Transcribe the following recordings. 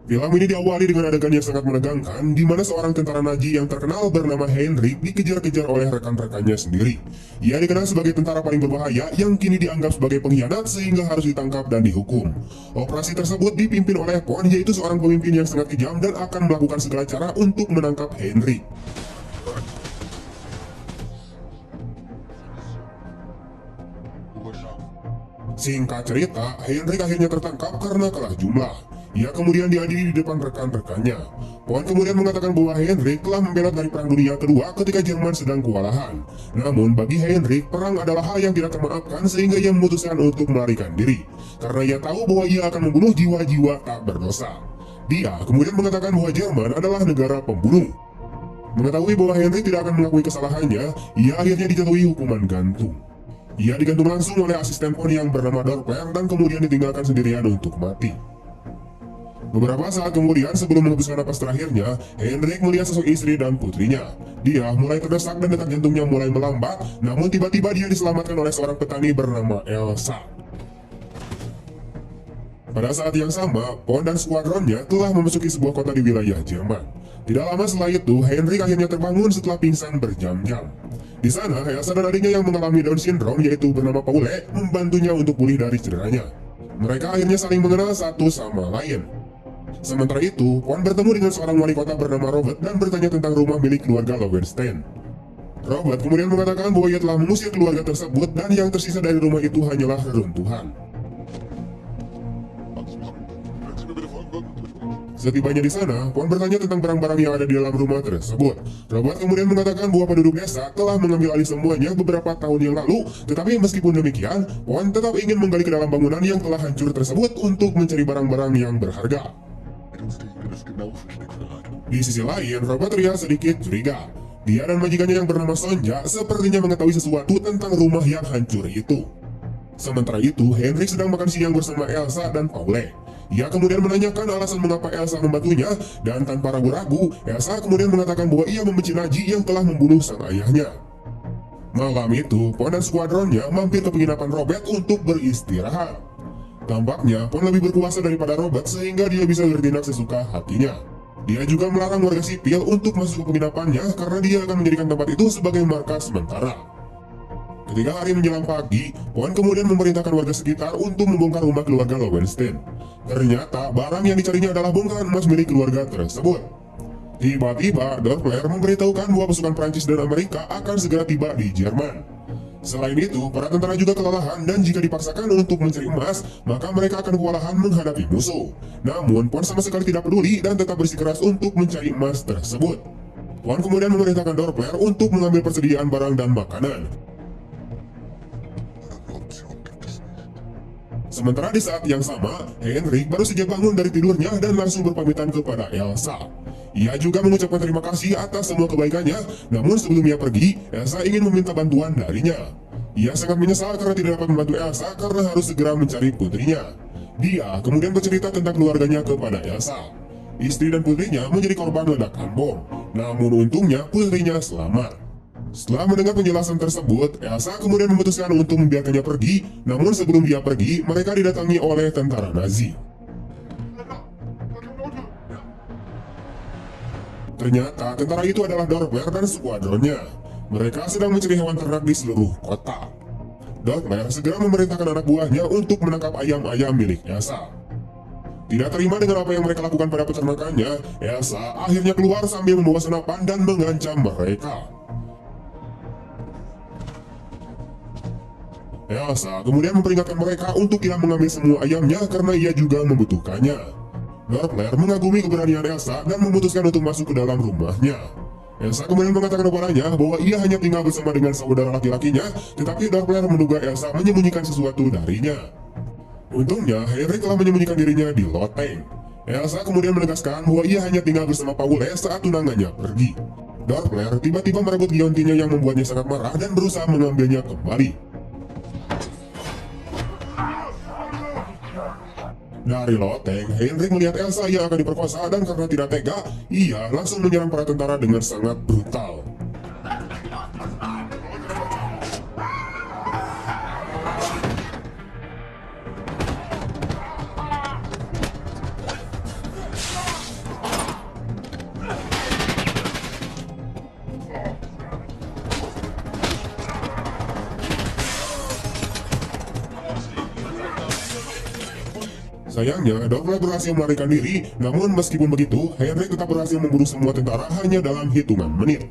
Film ini diawali dengan adegan yang sangat menegangkan, di mana seorang tentara Nazi yang terkenal bernama Heinrich dikejar-kejar oleh rekan-rekannya sendiri. Ia dikenal sebagai tentara paling berbahaya yang kini dianggap sebagai pengkhianat sehingga harus ditangkap dan dihukum. Operasi tersebut dipimpin oleh Von, yaitu seorang pemimpin yang sangat kejam dan akan melakukan segala cara untuk menangkap Heinrich. Singkat cerita, Heinrich akhirnya tertangkap karena kalah jumlah. Ia kemudian diadili di depan rekan-rekannya. Von kemudian mengatakan bahwa Heinrich telah membela dari Perang Dunia Kedua ketika Jerman sedang kewalahan. Namun bagi Heinrich, perang adalah hal yang tidak termaafkan sehingga ia memutuskan untuk melarikan diri. Karena ia tahu bahwa ia akan membunuh jiwa-jiwa tak berdosa. Dia kemudian mengatakan bahwa Jerman adalah negara pembunuh. Mengetahui bahwa Heinrich tidak akan mengakui kesalahannya, ia akhirnya dijatuhi hukuman gantung. Ia digantung langsung oleh asisten Von yang bernama Doppler dan kemudian ditinggalkan sendirian untuk mati. Beberapa saat kemudian sebelum menghembuskan napas terakhirnya, Heinrich melihat sosok istri dan putrinya. Dia mulai terdesak dan detak jantungnya mulai melambat, namun tiba-tiba dia diselamatkan oleh seorang petani bernama Elsa. Pada saat yang sama, Von dan skuadronnya telah memasuki sebuah kota di wilayah Jerman. Tidak lama setelah itu, Heinrich akhirnya terbangun setelah pingsan berjam-jam. Di sana, Elsa dan adiknya yang mengalami Down syndrome yaitu bernama Paule membantunya untuk pulih dari cederanya. Mereka akhirnya saling mengenal satu sama lain. Sementara itu, Von bertemu dengan seorang wali kota bernama Robert dan bertanya tentang rumah milik keluarga Lowenstein. Robert kemudian mengatakan bahwa ia telah mengusir keluarga tersebut dan yang tersisa dari rumah itu hanyalah reruntuhan. Setibanya di sana, Von bertanya tentang barang-barang yang ada di dalam rumah tersebut. Robert kemudian mengatakan bahwa penduduk desa telah mengambil alih semuanya beberapa tahun yang lalu, tetapi meskipun demikian, Von tetap ingin menggali ke dalam bangunan yang telah hancur tersebut untuk mencari barang-barang yang berharga. Di sisi lain, Robert terlihat sedikit curiga. Dia dan majikannya yang bernama Sonja sepertinya mengetahui sesuatu tentang rumah yang hancur itu. Sementara itu, Heinrich sedang makan siang bersama Elsa dan Paule. Ia kemudian menanyakan alasan mengapa Elsa membantunya, dan tanpa ragu-ragu, Elsa kemudian mengatakan bahwa ia membenci Nazi yang telah membunuh sang ayahnya. Malam itu, Von dan skuadronnya mampir ke penginapan Robert untuk beristirahat. Tampaknya, Von lebih berkuasa daripada Robert sehingga dia bisa bertindak sesuka hatinya. Dia juga melarang warga sipil untuk masuk ke penginapannya karena dia akan menjadikan tempat itu sebagai markas sementara. Ketika hari menjelang pagi, Von kemudian memerintahkan warga sekitar untuk membongkar rumah keluarga Lowenstein. Ternyata, barang yang dicarinya adalah bongkahan emas milik keluarga tersebut. Tiba-tiba, Doppler memberitahukan bahwa pasukan Prancis dan Amerika akan segera tiba di Jerman. Selain itu, para tentara juga kelelahan dan jika dipaksakan untuk mencari emas, maka mereka akan kewalahan menghadapi musuh. Namun, Von sama sekali tidak peduli dan tetap bersikeras untuk mencari emas tersebut. Von kemudian memerintahkan Doppler untuk mengambil persediaan barang dan makanan. Sementara di saat yang sama, Heinrich baru saja bangun dari tidurnya dan langsung berpamitan kepada Elsa. Ia juga mengucapkan terima kasih atas semua kebaikannya, namun sebelum ia pergi, Elsa ingin meminta bantuan darinya. Ia sangat menyesal karena tidak dapat membantu Elsa karena harus segera mencari putrinya. Dia kemudian bercerita tentang keluarganya kepada Elsa. Istri dan putrinya menjadi korban ledakan bom, namun untungnya putrinya selamat. Setelah mendengar penjelasan tersebut, Elsa kemudian memutuskan untuk membiarkannya pergi, namun sebelum dia pergi, mereka didatangi oleh tentara Nazi. Ternyata tentara itu adalah Doppler dan skuadronnya. Mereka sedang mencari hewan ternak di seluruh kota. Doppler segera memerintahkan anak buahnya untuk menangkap ayam-ayam milik Elsa. Tidak terima dengan apa yang mereka lakukan pada peternakannya, Elsa akhirnya keluar sambil membawa senapan dan mengancam mereka. Elsa kemudian memperingatkan mereka untuk tidak mengambil semua ayamnya karena ia juga membutuhkannya. Doppler mengagumi keberanian Elsa dan memutuskan untuk masuk ke dalam rumahnya. Elsa kemudian mengatakan kepadanya bahwa ia hanya tinggal bersama dengan saudara laki-lakinya, tetapi Doppler menduga Elsa menyembunyikan sesuatu darinya. Untungnya, Heinrich telah menyembunyikan dirinya di loteng. Elsa kemudian menegaskan bahwa ia hanya tinggal bersama Paule saat tunangannya pergi. Doppler tiba-tiba merebut giontinya yang membuatnya sangat marah dan berusaha mengambilnya kembali. Dari loteng, Heinrich melihat Elsa yang akan diperkosa dan karena tidak tega, ia langsung menyerang para tentara dengan sangat brutal. Sayangnya, Doppler berhasil melarikan diri, namun meskipun begitu, Heinrich tetap berhasil membunuh semua tentara hanya dalam hitungan menit.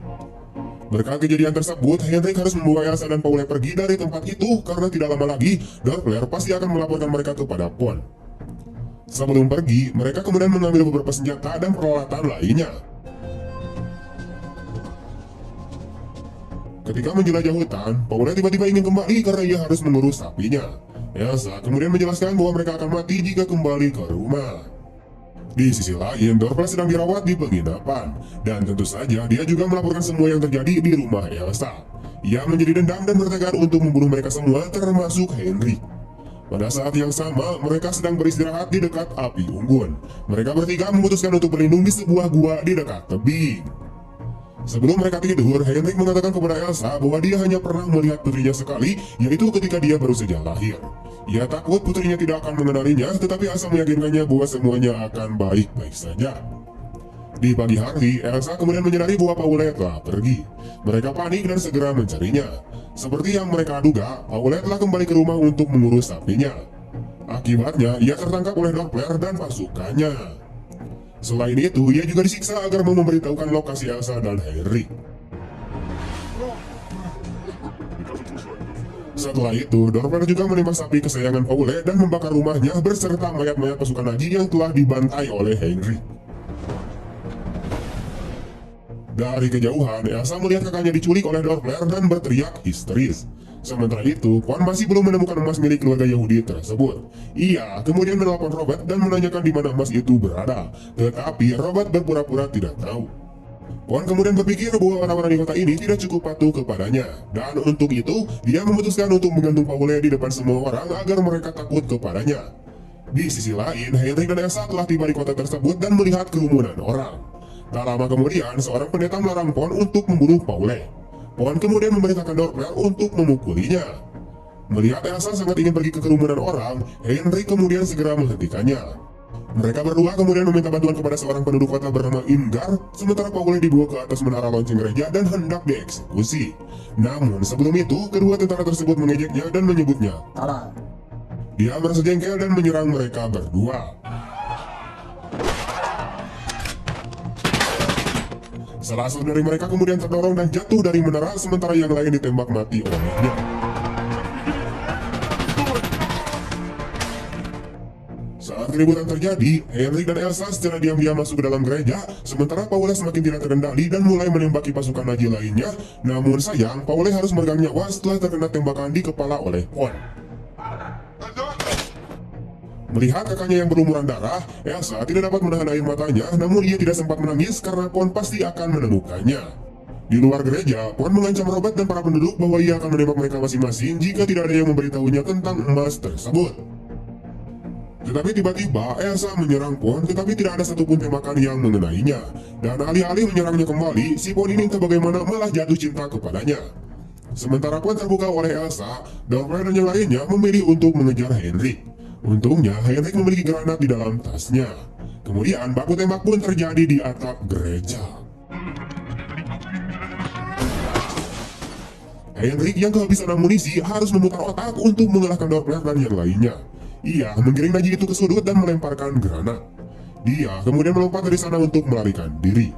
Berkat kejadian tersebut, Heinrich harus membawa Elsa dan Paule pergi dari tempat itu karena tidak lama lagi, Doppler pasti akan melaporkan mereka kepada Pon. Sebelum pergi, mereka kemudian mengambil beberapa senjata dan peralatan lainnya. Ketika menjelajah hutan, Paule tiba-tiba ingin kembali karena ia harus mengurus sapinya. Elsa kemudian menjelaskan bahwa mereka akan mati jika kembali ke rumah. Di sisi lain, Doppler sedang dirawat di penginapan, dan tentu saja dia juga melaporkan semua yang terjadi di rumah Elsa. Ia menjadi dendam dan bertekad untuk membunuh mereka semua, termasuk Heinrich. Pada saat yang sama, mereka sedang beristirahat di dekat api unggun. Mereka bertiga memutuskan untuk berlindung di sebuah gua di dekat tebing. Sebelum mereka tidur, Heinrich mengatakan kepada Elsa bahwa dia hanya pernah melihat putrinya sekali, yaitu ketika dia baru saja lahir. Ia takut putrinya tidak akan mengenalinya, tetapi Elsa meyakinkannya bahwa semuanya akan baik-baik saja. Di pagi hari, Elsa kemudian menyadari bahwa Paule telah pergi. Mereka panik dan segera mencarinya. Seperti yang mereka duga, Paule telah kembali ke rumah untuk mengurus sapinya. Akibatnya, ia tertangkap oleh Doppler dan pasukannya. Selain itu, ia juga disiksa agar mau memberitahukan lokasi Elsa dan Heinrich. Setelah itu, Doppler juga menembak sapi kesayangan Paule dan membakar rumahnya beserta mayat-mayat pasukan Nazi yang telah dibantai oleh Heinrich. Dari kejauhan, Elsa melihat kakaknya diculik oleh Doppler dan berteriak histeris. Sementara itu, Pon masih belum menemukan emas milik keluarga Yahudi tersebut. Ia kemudian menelpon Robert dan menanyakan di mana emas itu berada, tetapi Robert berpura-pura tidak tahu. Pon kemudian berpikir bahwa orang-orang di kota ini tidak cukup patuh kepadanya, dan untuk itu, dia memutuskan untuk menggantung Paule di depan semua orang agar mereka takut kepadanya. Di sisi lain, Heinrich dan Elsa telah tiba di kota tersebut dan melihat kerumunan orang. Tak lama kemudian, seorang pendeta melarang Pon untuk membunuh Paule. Pon kemudian memerintahkan Doppler untuk memukulinya. Melihat Elsa sangat ingin pergi ke kerumunan orang, Heinrich kemudian segera menghentikannya. Mereka berdua kemudian meminta bantuan kepada seorang penduduk kota bernama Imgar, sementara Paule dibawa ke atas menara lonceng gereja dan hendak dieksekusi. Namun sebelum itu, kedua tentara tersebut mengejeknya dan menyebutnya Tara. Dia merasa jengkel dan menyerang mereka berdua. Salah satu dari mereka kemudian terdorong dan jatuh dari menara, sementara yang lain ditembak mati olehnya. Saat keributan terjadi, Heinrich dan Elsa secara diam-diam masuk ke dalam gereja, sementara Paule semakin tidak terkendali dan mulai menembaki pasukan Nazi lainnya. Namun sayang, Paule harus meregang nyawa setelah terkena tembakan di kepala oleh Pon. Melihat kakaknya yang berlumuran darah, Elsa tidak dapat menahan air matanya, namun ia tidak sempat menangis karena Pon pasti akan menemukannya. Di luar gereja, Pon mengancam Robert dan para penduduk bahwa ia akan menembak mereka masing-masing jika tidak ada yang memberitahunya tentang emas tersebut. Tetapi tiba-tiba Elsa menyerang Pon, tetapi tidak ada satupun tembakan yang mengenainya. Dan alih-alih menyerangnya kembali, si Pon ini entah bagaimana malah jatuh cinta kepadanya. Sementara Pon terbuka oleh Elsa, Doppler dan yang lainnya memilih untuk mengejar Heinrich. Untungnya, Heinrich memiliki granat di dalam tasnya. Kemudian, baku tembak pun terjadi di atap gereja. Heinrich yang kehabisan amunisi harus memutar otak untuk mengalahkan Doppler dan yang lainnya. Ia menggiring Nazi itu ke sudut dan melemparkan granat. Dia kemudian melompat dari sana untuk melarikan diri.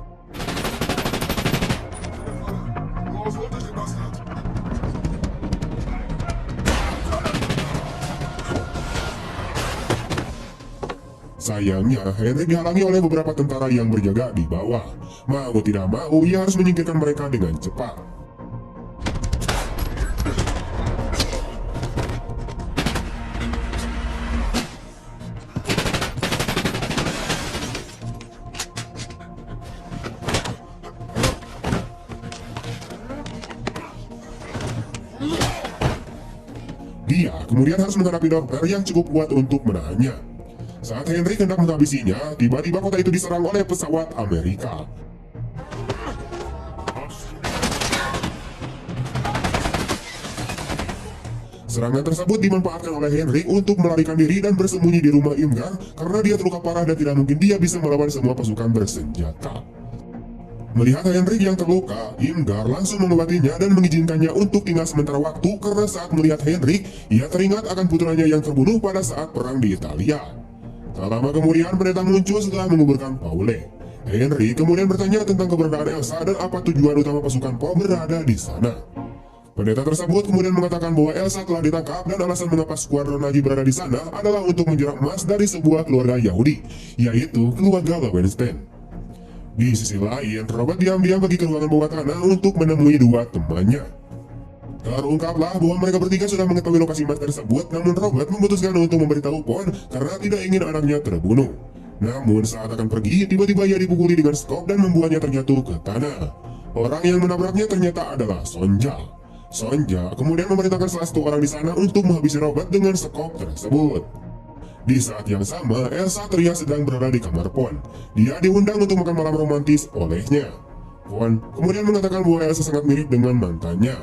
Sayangnya, Heinrich dihalangi oleh beberapa tentara yang berjaga di bawah. Mau tidak mau, ia harus menyingkirkan mereka dengan cepat. Dia kemudian harus menghadapi Doppler yang cukup kuat untuk menahannya. Saat Heinrich hendak menghabisinya, tiba-tiba kota itu diserang oleh pesawat Amerika. Serangan tersebut dimanfaatkan oleh Heinrich untuk melarikan diri dan bersembunyi di rumah Imgar karena dia terluka parah dan tidak mungkin dia bisa melawan semua pasukan bersenjata. Melihat Heinrich yang terluka, Imgar langsung mengobatinya dan mengizinkannya untuk tinggal sementara waktu karena saat melihat Heinrich, ia teringat akan putranya yang terbunuh pada saat perang di Italia. Tak lama kemudian pendeta muncul setelah menguburkan Paule. Henry kemudian bertanya tentang keberadaan Elsa dan apa tujuan utama pasukan Po berada di sana. Pendeta tersebut kemudian mengatakan bahwa Elsa telah ditangkap dan alasan mengapa skuadron Nazi berada di sana adalah untuk menjerat emas dari sebuah keluarga Yahudi, yaitu keluarga Lowenstein. Di sisi lain, Robert diam-diam pergi ke ruangan bawah tanah untuk menemui dua temannya. Terungkaplah bahwa mereka bertiga sudah mengetahui lokasi emas tersebut, namun Robert memutuskan untuk memberitahu Pon karena tidak ingin anaknya terbunuh. Namun saat akan pergi, tiba-tiba ia dipukuli dengan skop dan membuatnya terjatuh ke tanah. Orang yang menabraknya ternyata adalah Sonja. Sonja kemudian memerintahkan salah satu orang di sana untuk menghabisi Robert dengan skop tersebut. Di saat yang sama, Elsa terlihat sedang berada di kamar Pon. Dia diundang untuk makan malam romantis olehnya. Pon kemudian mengatakan bahwa Elsa sangat mirip dengan mantannya.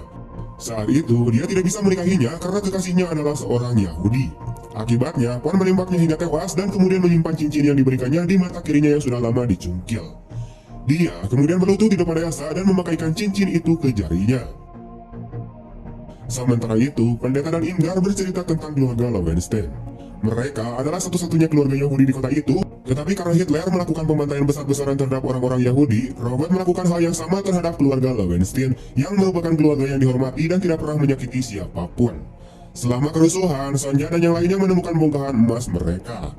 Saat itu, dia tidak bisa menikahinya karena kekasihnya adalah seorang Yahudi. Akibatnya, Pon menembaknya hingga tewas dan kemudian menyimpan cincin yang diberikannya di mata kirinya yang sudah lama dicungkil. Dia kemudian berlutut di depan Elsa dan memakaikan cincin itu ke jarinya. Sementara itu, pendeta dan Ingvar bercerita tentang keluarga Lowenstein. Mereka adalah satu-satunya keluarga Yahudi di kota itu, tetapi karena Hitler melakukan pembantaian besar-besaran terhadap orang-orang Yahudi, Robert melakukan hal yang sama terhadap keluarga Lowenstein, yang merupakan keluarga yang dihormati dan tidak pernah menyakiti siapapun. Selama kerusuhan, Sonja dan yang lainnya menemukan bongkahan emas mereka.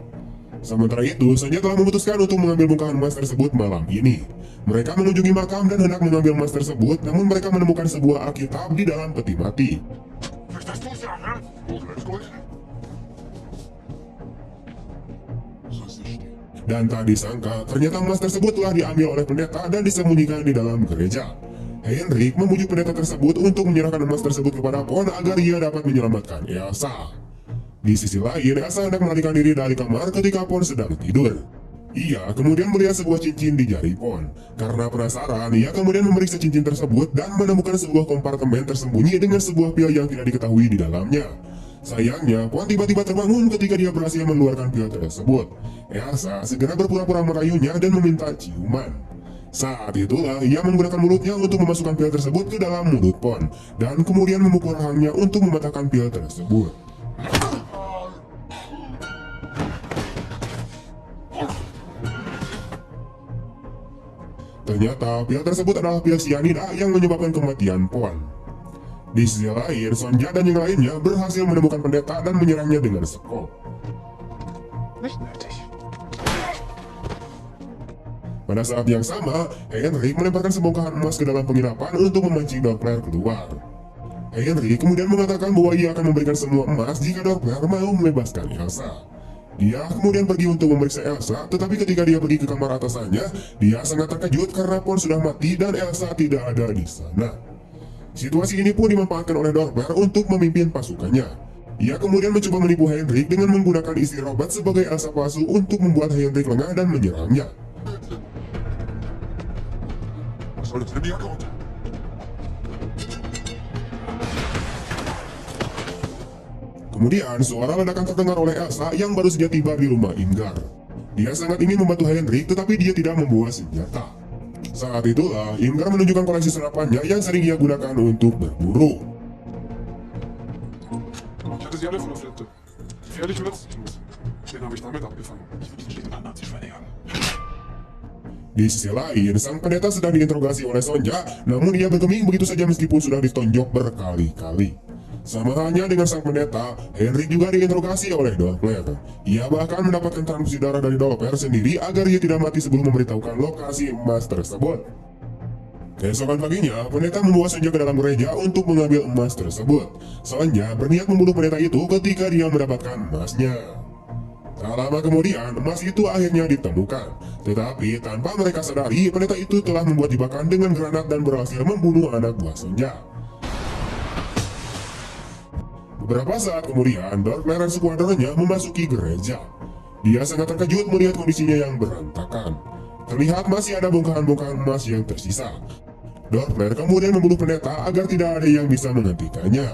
Sementara itu, Sonja telah memutuskan untuk mengambil bongkahan emas tersebut malam ini. Mereka mengunjungi makam dan hendak mengambil emas tersebut, namun mereka menemukan sebuah Alkitab di dalam peti mati. Dan tak disangka, ternyata emas tersebut telah diambil oleh pendeta dan disembunyikan di dalam gereja. Henrik membujuk pendeta tersebut untuk menyerahkan emas tersebut kepada Pon agar ia dapat menyelamatkan Elsa. Di sisi lain, Elsa hendak melarikan diri dari kamar ketika Pon sedang tidur. Ia kemudian melihat sebuah cincin di jari Pon. Karena penasaran, ia kemudian memeriksa cincin tersebut dan menemukan sebuah kompartemen tersembunyi dengan sebuah pil yang tidak diketahui di dalamnya. Sayangnya, Pon tiba-tiba terbangun ketika dia berhasil mengeluarkan pil tersebut. Elsa segera berpura-pura merayunya dan meminta ciuman. Saat itulah ia menggunakan mulutnya untuk memasukkan pil tersebut ke dalam mulut Pon, dan kemudian memukul rahangnya untuk mematahkan pil tersebut. Ternyata pil tersebut adalah pil sianida yang menyebabkan kematian Pon. Di sisi lain, Sonja dan yang lainnya berhasil menemukan pendeta dan menyerangnya dengan skop. Pada saat yang sama, Henrik melemparkan sebongkahan emas ke dalam penginapan untuk memancing Doppler keluar. Henrik kemudian mengatakan bahwa ia akan memberikan semua emas jika Doppler mau membebaskan Elsa. Dia kemudian pergi untuk memeriksa Elsa, tetapi ketika dia pergi ke kamar atasannya, dia sangat terkejut karena Pon sudah mati dan Elsa tidak ada di sana. Situasi ini pun dimanfaatkan oleh Doppler untuk memimpin pasukannya. Ia kemudian mencoba menipu Henrik dengan menggunakan istri Robert sebagai Elsa palsu untuk membuat Henrik lengah dan menyerangnya. Kemudian suara ledakan terdengar oleh Elsa yang baru saja tiba di rumah Ingvar. Dia sangat ingin membantu Henrik, tetapi dia tidak membawa senjata. Saat itulah, Ingvar menunjukkan koleksi senapannya yang sering ia gunakan untuk berburu. Di sisi lain, sang pendeta sedang diinterogasi oleh Sonja, namun ia bergeming begitu saja meskipun sudah ditonjok berkali-kali. Sama halnya dengan sang pendeta, Henrik juga diinterogasi oleh Doppler. Ia bahkan mendapatkan transfusi darah dari Doppler sendiri agar ia tidak mati sebelum memberitahukan lokasi emas tersebut. Keesokan paginya, pendeta membawa Sonja ke dalam gereja untuk mengambil emas tersebut. Sonja berniat membunuh pendeta itu ketika dia mendapatkan emasnya. Tak lama kemudian, emas itu akhirnya ditemukan. Tetapi tanpa mereka sadari, pendeta itu telah membuat jebakan dengan granat dan berhasil membunuh anak buah Sonja. Beberapa saat kemudian, Doppler dan skuadronnya memasuki gereja. Dia sangat terkejut melihat kondisinya yang berantakan. Terlihat masih ada bongkahan-bongkahan emas yang tersisa. Doppler kemudian membunuh pendeta agar tidak ada yang bisa menghentikannya.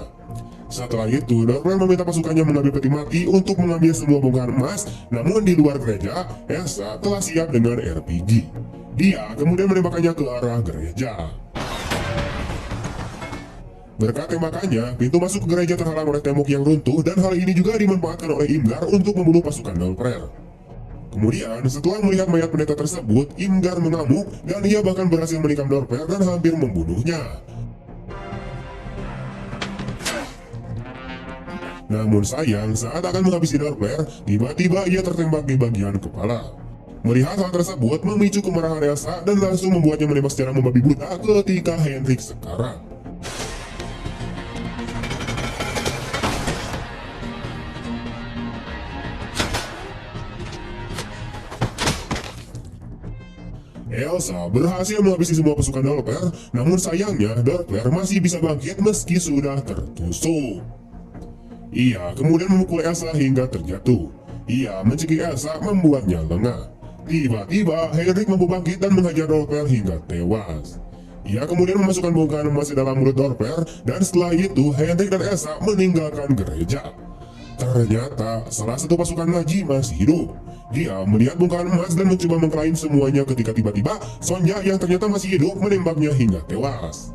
Setelah itu, Doppler meminta pasukannya mengambil peti mati untuk mengambil semua bongkahan emas, namun di luar gereja, Elsa telah siap dengan RPG. Dia kemudian menembakkannya ke arah gereja. Berkat tembakannya, pintu masuk ke gereja terhalang oleh tembok yang runtuh dan hal ini juga dimanfaatkan oleh Ingvar untuk membunuh pasukan Doppler. Kemudian, setelah melihat mayat pendeta tersebut, Imgar mengamuk dan ia bahkan berhasil menikam Dorper dan hampir membunuhnya. Namun sayang, saat akan menghabisi Dorper, tiba-tiba ia tertembak di bagian kepala. Melihat hal tersebut memicu kemarahan Elsa dan langsung membuatnya menembak secara membabi buta ketika Henrik sekarat. Elsa berhasil menghabisi semua pasukan Dorper, namun sayangnya Dorper masih bisa bangkit meski sudah tertusuk. Ia kemudian memukul Elsa hingga terjatuh. Ia mencekik Elsa membuatnya lengah. Tiba-tiba Henrik mampu bangkit dan menghajar Dorper hingga tewas. Ia kemudian memasukkan bongkahan emas di dalam mulut Dorper dan setelah itu Henrik dan Elsa meninggalkan gereja. Ternyata salah satu pasukan Nazi masih hidup. Dia melihat bongkahan emas dan mencoba mengklaim semuanya ketika tiba-tiba Sonja yang ternyata masih hidup menembaknya hingga tewas.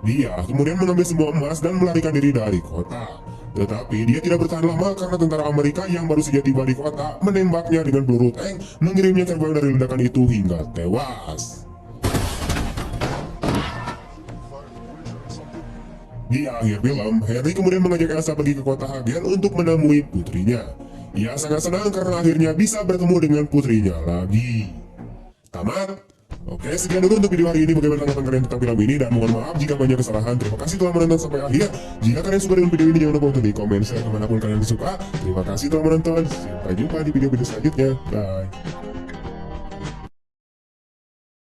Dia kemudian mengambil semua emas dan melarikan diri dari kota. Tetapi dia tidak bertahan lama karena tentara Amerika yang baru saja tiba di kota menembaknya dengan peluru tank, mengirimnya terbang dari ledakan itu hingga tewas. Di akhir film, Henry kemudian mengajak Elsa pergi ke kota Hagen untuk menemui putrinya. Ia sangat senang karena akhirnya bisa bertemu dengan putrinya lagi. Tamat. Oke, sekian dulu untuk video hari ini. Bagaimana tanggapan kalian tentang film ini? Dan mohon maaf jika banyak kesalahan. Terima kasih telah menonton sampai akhir. Jika kalian suka dengan video ini, jangan lupa untuk di komen, share kemanapun kalian suka. Terima kasih telah menonton. Sampai jumpa di video-video selanjutnya. Bye.